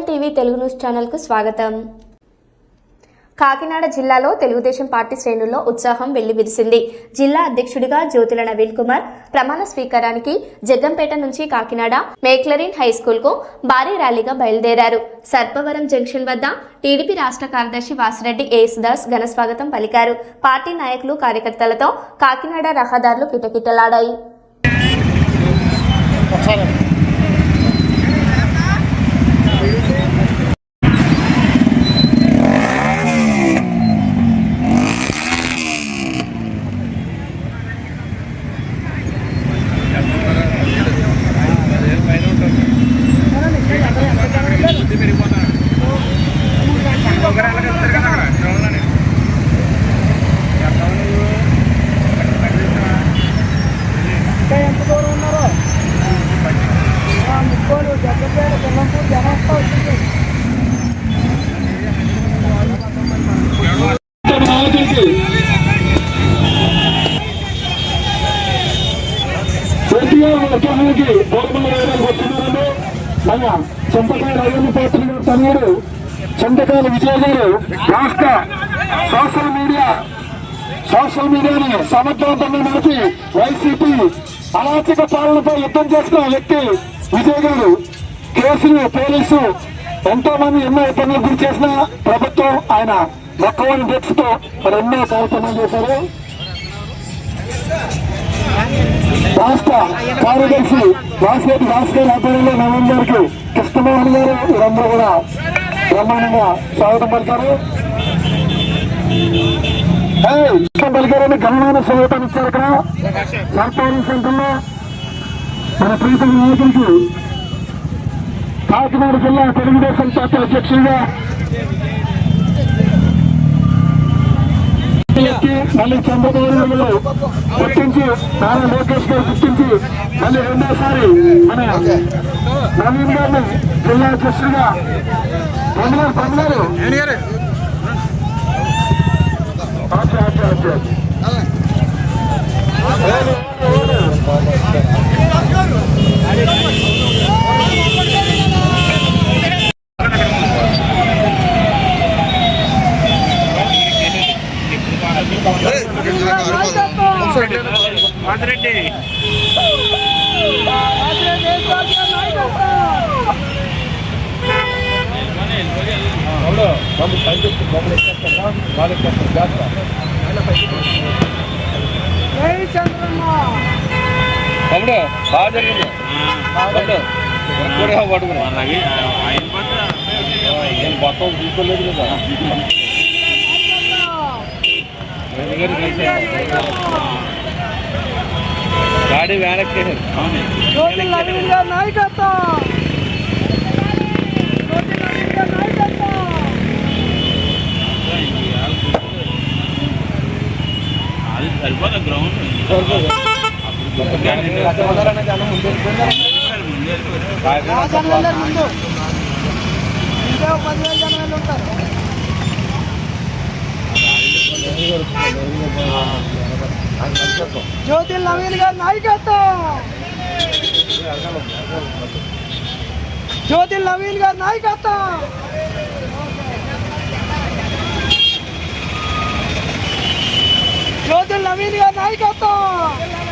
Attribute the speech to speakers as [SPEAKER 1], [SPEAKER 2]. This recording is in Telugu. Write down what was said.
[SPEAKER 1] ఆర్ఎన్ఎల్ టీవీ తెలుగు న్యూస్ ఛానల్కు స్వాగతం. కాకినాడ జిల్లాలో తెలుగుదేశం పార్టీ శ్రేణుల్లో ఉత్సాహం వెల్లివిరిసింది. జిల్లా అధ్యక్షుడిగా జ్యోతుల నవీన్ కుమార్ ప్రమాణ స్వీకారానికి జగ్గంపేట నుంచి కాకినాడ మేక్లరిన్ హై స్కూల్ కు భారీ ర్యాలీగా బయలుదేరారు. సర్పవరం జంక్షన్ వద్ద టీడీపీ రాష్ట్ర కార్యదర్శి వాసిరెడ్డి యేసుదాస్ ఘన స్వాగతం పలికారు. పార్టీ నాయకులు కార్యకర్తలతో కాకినాడ రహదారులు కిటకిటలాడాయి.
[SPEAKER 2] చింతకాయల అయ్యన్న పాత్ర గారు తనయుడు చింతకాయల విజయ్ గారు రాష్ట్ర సోషల్ మీడియాని సమర్థవంతంగా నడిపి వైసీపీ అరాచక పాలనపై యుద్ధం చేస్తున్న వ్యక్తి విజయ్ గారు కేసులు పోలీసు ఎంతో మంది ఎన్నో ఇబ్బందులు గురి చేసిన ప్రభుత్వం ఆయన మొక్కవని దీక్షతో మరి ఎన్నో కార్యక్రమాలు చేశారు. రాష్ట్ర కార్యదర్శి వాసిరెడ్డి భాస్కర్ ఆధ్వర్యంలో నవీన్ గారికి కృష్ణమోహన్ గారు వీరందరూ కూడా బ్రహ్మాండంగా స్వాగతం పలికారు. పలికారని ఘనమైన స్వాగతం ఇచ్చారు. ఇక్కడ సర్పవరం సెంటర్లో మన ప్రీతం నాయకుడికి కాకినాడ జిల్లా తెలుగుదేశం పార్టీ అధ్యక్షుడిగా మళ్ళీ చంద్రబాబు నాయుడు గుర్తించి నారా లోకేష్ గారు గుర్తించి మళ్ళీ రెండోసారి మన నవీన్ గారిని జిల్లా అధ్యక్షుడిగా పొందారు.
[SPEAKER 3] తమ్ముడు బాగా జరిగింది. పట్టుకుని మొత్తం తీసుకోలేదు కదా. గాడి వెనక్కి సరిపోదా గ్రౌండ్
[SPEAKER 4] జ్యోతి నవీన్ గారి నాయకత్వం, జ్యోతి నవీన్ గారి నాయకత్వం, జ్యోతి నవీన్ గారి నాయకత్వం.